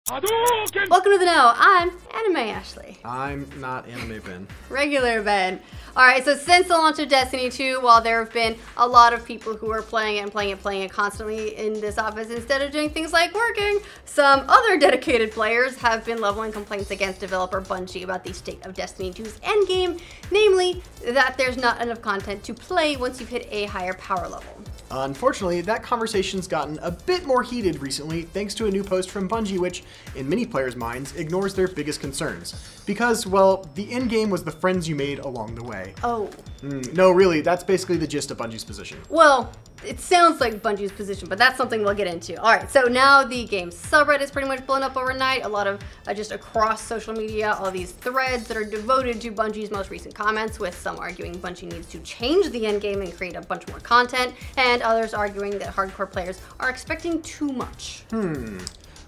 Welcome to the Know. I'm Anime Ashley. I'm not Anime Ben. Regular Ben. Alright, so since the launch of Destiny 2, while there have been a lot of people who are playing it constantly in this office instead of doing things like working, some other dedicated players have been leveling complaints against developer Bungie about the state of Destiny 2's endgame, namely that there's not enough content to play once you've hit a higher power level. Unfortunately, that conversation's gotten a bit more heated recently thanks to a new post from Bungie which, in many players' minds, ignores their biggest concerns. Because, well, the endgame was the friends you made along the way. Oh. No, really, that's basically the gist of Bungie's position. Well, it sounds like Bungie's position, but that's something we'll get into. Alright, so now the game's subreddit is pretty much blown up overnight. A lot of just across social media, all these threads that are devoted to Bungie's most recent comments, with some arguing Bungie needs to change the endgame and create a bunch more content, and others arguing that hardcore players are expecting too much.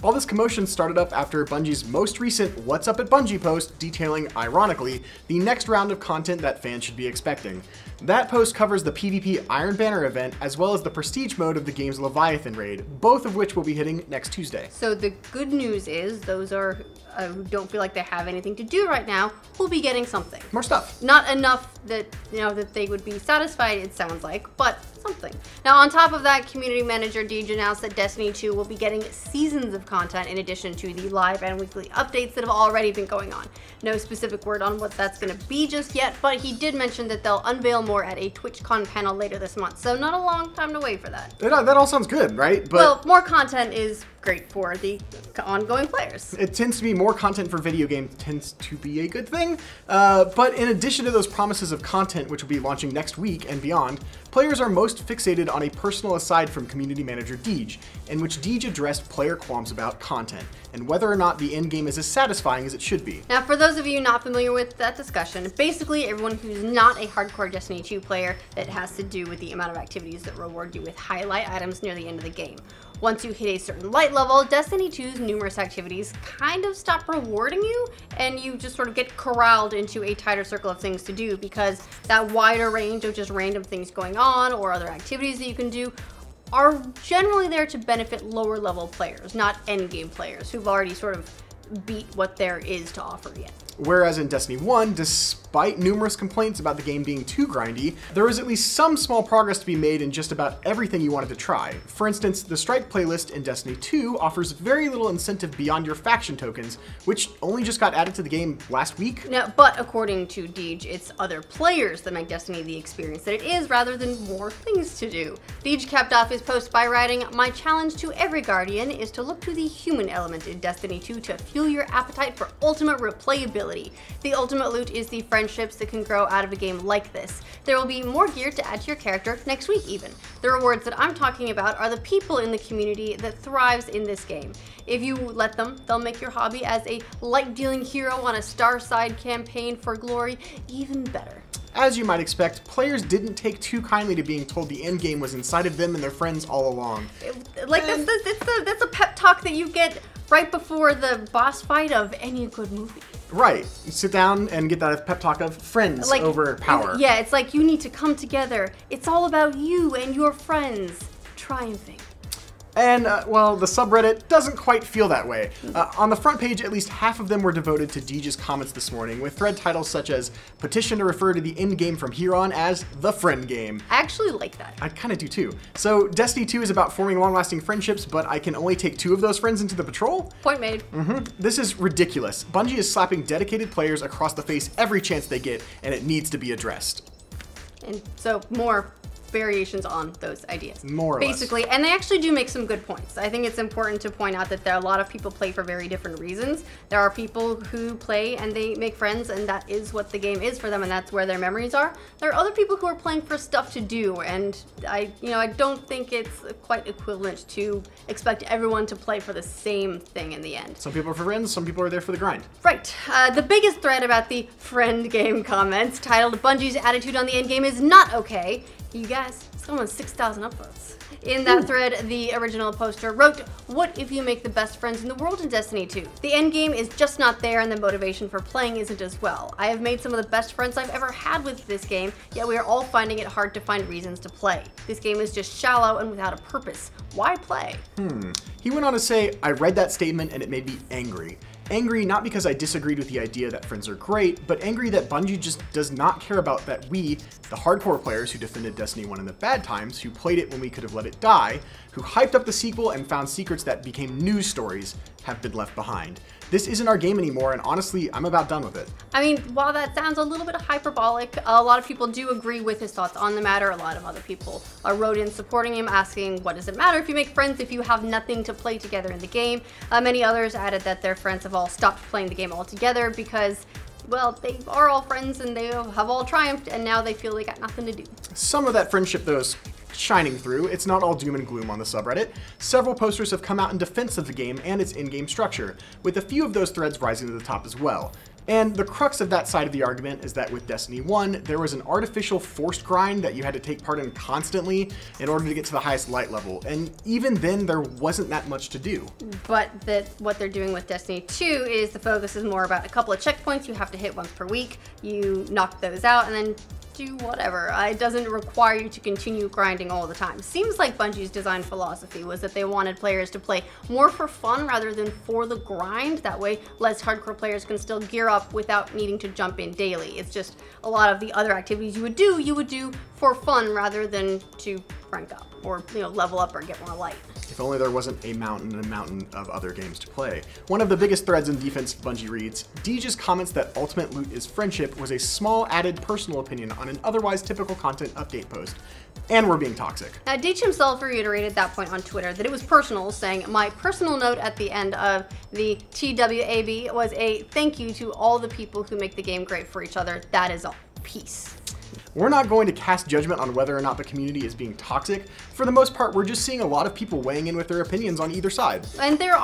All this commotion started up after Bungie's most recent What's Up at Bungie post detailing, ironically, the next round of content that fans should be expecting. That post covers the PvP Iron Banner event as well as the Prestige mode of the game's Leviathan raid, both of which will be hitting next Tuesday. So the good news is those are who don't feel like they have anything to do right now will be getting something. More stuff. Not enough that, that they would be satisfied, it sounds like, but something. Now, on top of that, community manager Deej announced that Destiny 2 will be getting seasons of content in addition to the live and weekly updates that have already been going on. No specific word on what that's going to be just yet, but he did mention that they'll unveil more at a TwitchCon panel later this month, so not a long time to wait for that. That all sounds good, right? But well, more content is great for the ongoing players. It tends to be more content for video games tends to be a good thing. But in addition to those promises of content, which will be launching next week and beyond, players are most fixated on a personal aside from community manager Deej, in which Deej addressed player qualms about content and whether or not the endgame is as satisfying as it should be. Now, for those of you not familiar with that discussion, basically everyone who's not a hardcore Destiny 2 player, it has to do with the amount of activities that reward you with highlight items near the end of the game. Once you hit a certain light level, Destiny 2's numerous activities kind of stop rewarding you, and you just sort of get corralled into a tighter circle of things to do, because that wider range of just random things going on or other activities that you can do are generally there to benefit lower level players, not endgame players who've already sort of beat what there is to offer yet. Whereas in Destiny 1, despite numerous complaints about the game being too grindy, there was at least some small progress to be made in just about everything you wanted to try. For instance, the Strike playlist in Destiny 2 offers very little incentive beyond your faction tokens, which only just got added to the game last week. Now, but according to Deej, it's other players that make Destiny the experience that it is rather than more things to do. Deej capped off his post by writing, "My challenge to every Guardian is to look to the human element in Destiny 2 to fuel your appetite for ultimate replayability. The ultimate loot is the friendships that can grow out of a game like this. There will be more gear to add to your character next week even. The rewards that I'm talking about are the people in the community that thrives in this game. If you let them, they'll make your hobby as a light-dealing hero on a Starside campaign for glory even better." As you might expect, players didn't take too kindly to being told the endgame was inside of them and their friends all along. That's a pep talk that you get right before the boss fight of any good movie. Right. You sit down and get that pep talk of friends over power. Yeah, it's like you need to come together. It's all about you and your friends triumphing. And, well, the subreddit doesn't quite feel that way. On the front page, at least half of them were devoted to Deej's comments this morning, with thread titles such as "Petition to refer to the endgame from here on as the friend game." I actually like that. I kind of do too. So, Destiny 2 is about forming long-lasting friendships, but I can only take 2 of those friends into the patrol? Point made. This is ridiculous. Bungie is slapping dedicated players across the face every chance they get, and it needs to be addressed. And so, more variations on those ideas. More or basically, less. And they actually do make some good points. I think it's important to point out that there are a lot of people play for very different reasons. There are people who play and they make friends, and that is what the game is for them, and that's where their memories are. There are other people who are playing for stuff to do, and I don't think it's quite equivalent to expect everyone to play for the same thing in the end. Some people are for friends, some people are there for the grind. Right. The biggest thread about the friend game comments, titled "Bungie's attitude on the endgame is not okay." You guys, it's almost 6,000 upvotes. In that thread, the original poster wrote, "What if you make the best friends in the world in Destiny 2? The end game is just not there and the motivation for playing isn't as well. I have made some of the best friends I've ever had with this game, yet we are all finding it hard to find reasons to play. This game is just shallow and without a purpose. Why play?" He went on to say, "I read that statement and it made me angry. Angry not because I disagreed with the idea that friends are great, but angry that Bungie just does not care about that we, the hardcore players who defended Destiny 1 in the bad times, who played it when we could have let it die, who hyped up the sequel and found secrets that became news stories, have been left behind. This isn't our game anymore, and honestly, I'm about done with it." I mean, while that sounds a little bit hyperbolic, a lot of people do agree with his thoughts on the matter. A lot of other people wrote in supporting him, asking, what does it matter if you make friends if you have nothing to play together in the game? Many others added that their friends have all stopped playing the game altogether because, well, they are all friends and they have all triumphed, and now they feel they got nothing to do. Some of that friendship, though, is shining through. It's not all doom and gloom on the subreddit. Several posters have come out in defense of the game and its in-game structure, with a few of those threads rising to the top as well. And the crux of that side of the argument is that with Destiny 1, there was an artificial forced grind that you had to take part in constantly in order to get to the highest light level, and even then there wasn't that much to do. But what they're doing with Destiny 2 is the focus is more about a couple of checkpoints you have to hit once per week. You knock those out and then do whatever. It doesn't require you to continue grinding all the time. Seems like Bungie's design philosophy was that they wanted players to play more for fun rather than for the grind. That way, less hardcore players can still gear up without needing to jump in daily. It's just a lot of the other activities you would do for fun rather than to rank up or level up or get more light. If only there wasn't a mountain of other games to play. One of the biggest threads in defense of Bungie reads, "Deej's comments that ultimate loot is friendship was a small added personal opinion on an otherwise typical content update post. And we're being toxic." Now, Deej himself reiterated that point on Twitter, that it was personal, saying, "My personal note at the end of the TWAB was a thank you to all the people who make the game great for each other. That is all. Peace." We're not going to cast judgment on whether or not the community is being toxic. For the most part, we're just seeing a lot of people weighing in with their opinions on either side. And there's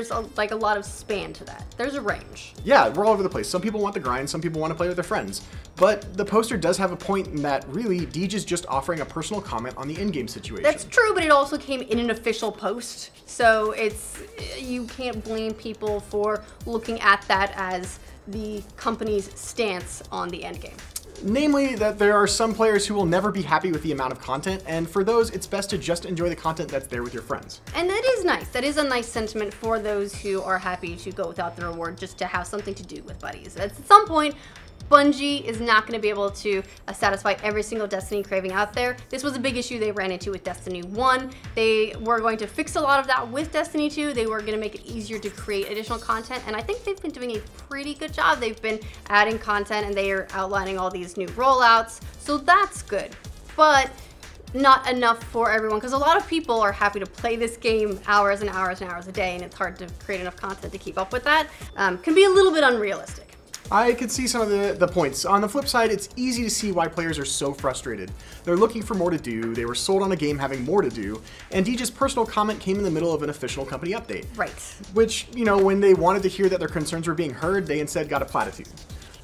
a lot of span to that. There's a range. Yeah, we're all over the place. Some people want the grind, some people want to play with their friends. But the poster does have a point in that really, Deej is just offering a personal comment on the in-game situation. That's true, but it also came in an official post. So you can't blame people for looking at that as the company's stance on the endgame. Namely, that there are some players who will never be happy with the amount of content, and for those, it's best to just enjoy the content that's there with your friends. And that is nice. That is a nice sentiment for those who are happy to go without the reward just to have something to do with buddies. At some point, Bungie is not going to be able to satisfy every single Destiny craving out there. This was a big issue they ran into with Destiny 1. They were going to fix a lot of that with Destiny 2. They were going to make it easier to create additional content, and I think they've been doing a pretty good job. They've been adding content, and they are outlining all these new rollouts, so that's good. But not enough for everyone, because a lot of people are happy to play this game hours and hours and hours a day, and it's hard to create enough content to keep up with that. Can be a little bit unrealistic. I could see some of the points. On the flip side, it's easy to see why players are so frustrated. They're looking for more to do, they were sold on a game having more to do, and Deej's personal comment came in the middle of an official company update. Right. Which, when they wanted to hear that their concerns were being heard, they instead got a platitude.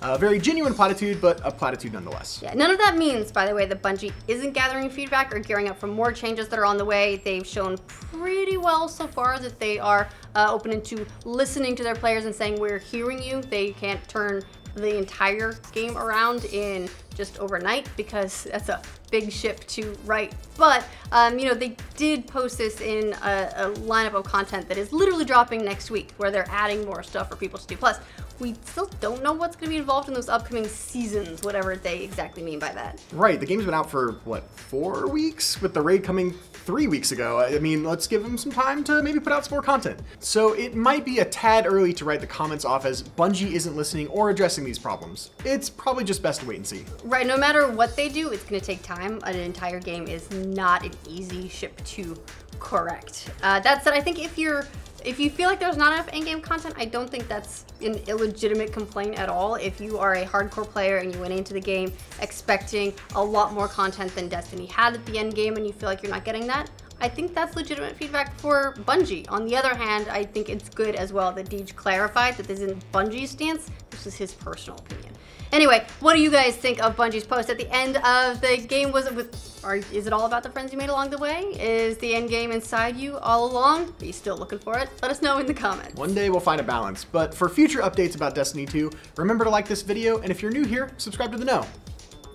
A very genuine platitude, but a platitude nonetheless. Yeah, none of that means, by the way, that Bungie isn't gathering feedback or gearing up for more changes that are on the way. They've shown pretty well so far that they are open to listening to their players and saying, we're hearing you. They can't turn the entire game around in just overnight because that's a big ship to right. But, they did post this in a lineup of content that is literally dropping next week where they're adding more stuff for people to do. Plus, we still don't know what's going to be involved in those upcoming seasons, whatever they exactly mean by that. Right, the game's been out for, 4 weeks? With the raid coming 3 weeks ago. I mean, let's give them some time to maybe put out some more content. So it might be a tad early to write the comments off as Bungie isn't listening or addressing these problems. It's probably just best to wait and see. Right, no matter what they do, it's going to take time. An entire game is not an easy ship to correct. That said, I think if you feel like there's not enough in-game content, I don't think that's an illegitimate complaint at all. If you are a hardcore player and you went into the game expecting a lot more content than Destiny had at the end game and you feel like you're not getting that, I think that's legitimate feedback for Bungie. On the other hand, I think it's good as well that Deej clarified that this isn't Bungie's stance, this is his personal opinion. Anyway, what do you guys think of Bungie's post at the end of the game? Is it all about the friends you made along the way? Is the end game inside you all along? Are you still looking for it? Let us know in the comments. One day we'll find a balance, but for future updates about Destiny 2, remember to like this video, and if you're new here, subscribe to the know.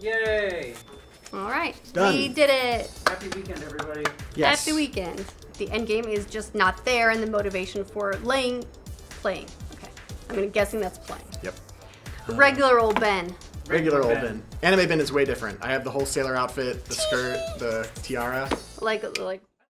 Yay! All right, Done. We did it. Happy weekend, everybody. Yes. Happy weekend. The end game is just not there, and the motivation for playing. Okay, I'm guessing that's playing. Yep. Regular old Ben. Regular old Ben. Anime Ben is way different. I have the whole sailor outfit, the skirt, the tiara. Like